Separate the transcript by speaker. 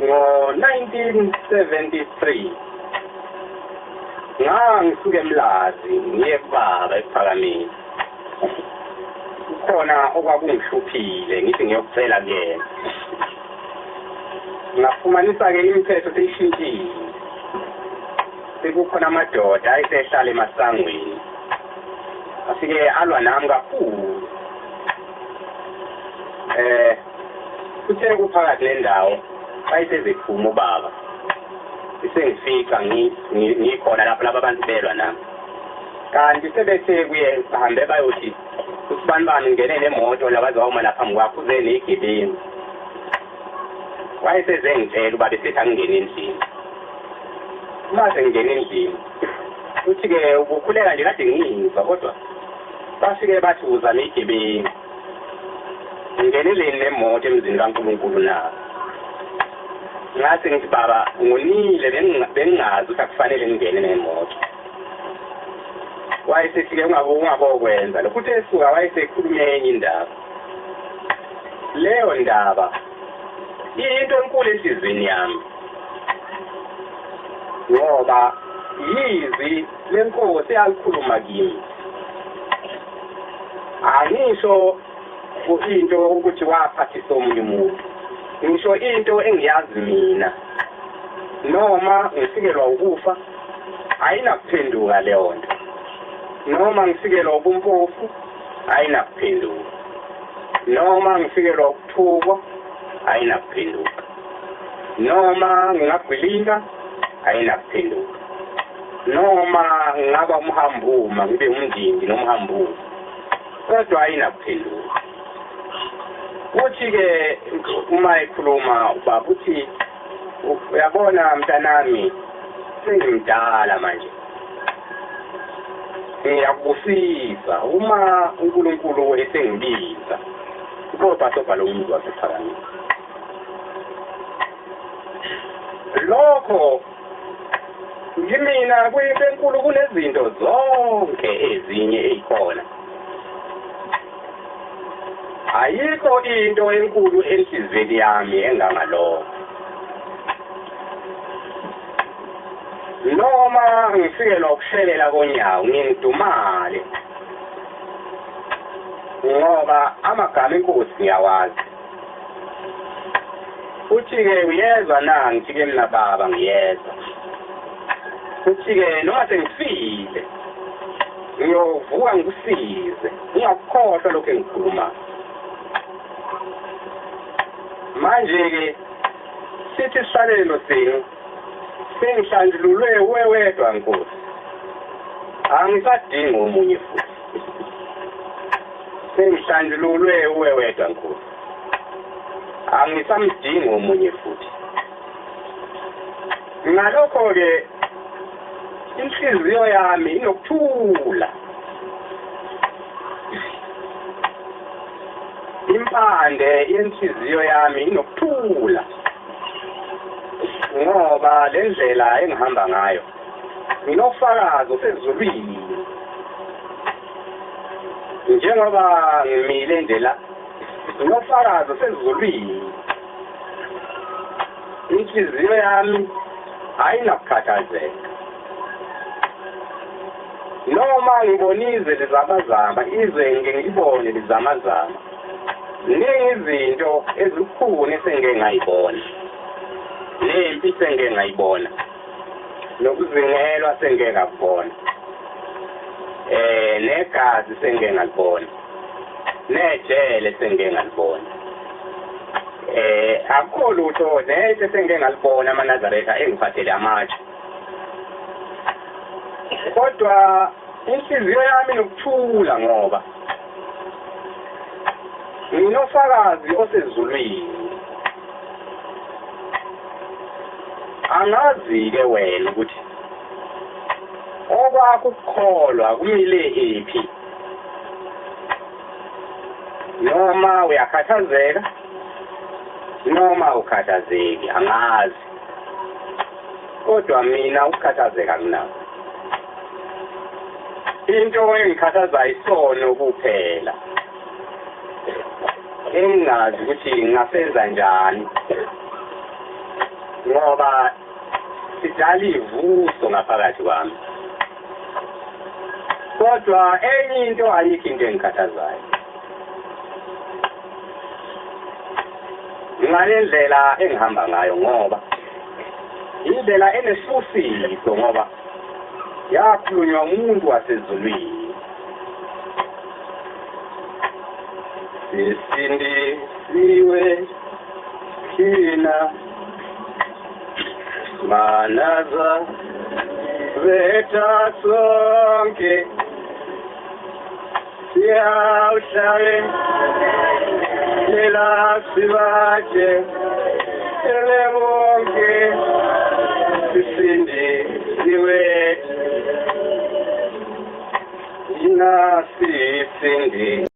Speaker 1: ngo-1973 ngisuke eMlazi ngiye kubaba ePhakameni khona okwakungihluphile ngithi ngiyokucela kuyena ngafumanisa-ke imithetho seyishintshile sekukhona amadoda ayesehlala emasangweni asike alwa nami kakhulu kuthe kuphakathi lendawo bayisezephuma ubaba isengifica ngikhona lapho laba abantu belwa nami kanti sebethe kuye bahambe bayothi usibani ngene nemoto labazawuma lapha phambi kwakho uze neyigebengu wayeseze ngitshela uba besethi angingene endlini uma sengingene endlini uthi-ke ukukhuleka nje kade ngiyizwa kodwa bafike bathi uzame igebengu ngingeneleni nemoto emzini kaNkulunkulu na ngathi ngithi baba ngonile bengingazi ukuthi akufanele ngingene nemoto wayesethi-ke ungabokwenza lokhu uthe esuka wayesekhuluma enye indaba leyo ndaba into enkulu enhliziyweni yami ngoba yizwi lenkosi eyalikhuluma kimi angisho into ukuthi waphathisa omunye umuntu ngisho into engiyazi mina noma ngifikelwa ukufa ayinakuphenduka leyo nto noma ngifikelwa ubumpofu ayinakuphenduka noma ngifikelwa ukuthukwa ayinakuphenduka noma ngingagwilinga ayinakuphenduka noma ngingaba umhambuma ngibe umndindi nomhambuma kodwa ayinakuphenduka uthi-ke uma ekhuluma ubaba uthi uyabona mntanami sengimdala manje ngiyakubusisa uma uNkulunkulu esengibiza kodwa sobha lo muntu wasePhakameni lokho ngimina kuyisenkulu kunezinto zonke ezinye ezikhona ayikho into enkulu enhliziyweni yami engangalokho noma ngifikelwa ukushelela konyawo ngingidumale ngoba amagama enkosi ngiyawazi uthi-ke uyezwa na ngithi-ke mina baba ngiyezwa uthi-ke noma sengifile ngiyovuka ngikusize ngiyakukhohlwa lokhu engikhulumayo manje-ke sithi sisalelo senu sengihlanjululwe wedwa nkosi angisadingi omunye futhi sengihlanjululwe wedwa nkosi angisamdingi omunye futhi ngalokho-ke inhliziyo yami inokuthula impande yenhliziyo yami inokuthula ngoba le ndlela engihamba ngayo nginofakazi osezulwini njengoba ngimile nje la nginofakazi osezulwini inhliziyo yami ayinakukhathazeka noma ngibonize lizamazama ize ngibone lizamazama ziningi izinto ezikhulu esengeke ngayibona nempi sengeke ngayibona nokuzingelwa sengeke ngakubona negazi sengeke ngalibona nejele sengeke ngalibona akukho lutho nete sengeke ngalibona amaNazaretha engiphathele amatshe kodwa inhliziyo yami inokuthula ngoba nginofakazi osezulwini angazi-ke wena ukuthi okwakho ukukholwa kumile iphi noma uyakhathazeka noma ukhathazeki angazi kodwa mina ukukhathazeka kunakho into engikhathaza isono kuphela engingazi ukuthi ngingasenza njani ngoba sidala ivuso ngaphakathi kwami. Kodwa enye into ayikho into engikhathazayo. Ngalendlela engihamba ngayo ngoba indlela enesibusiso ngoba yakhulunywa umuntu wasezulwini. Sisindisiwe thina manaza betha sonke siyawuhlale lela sibaje ele bonke sisindisiwe thina sisindi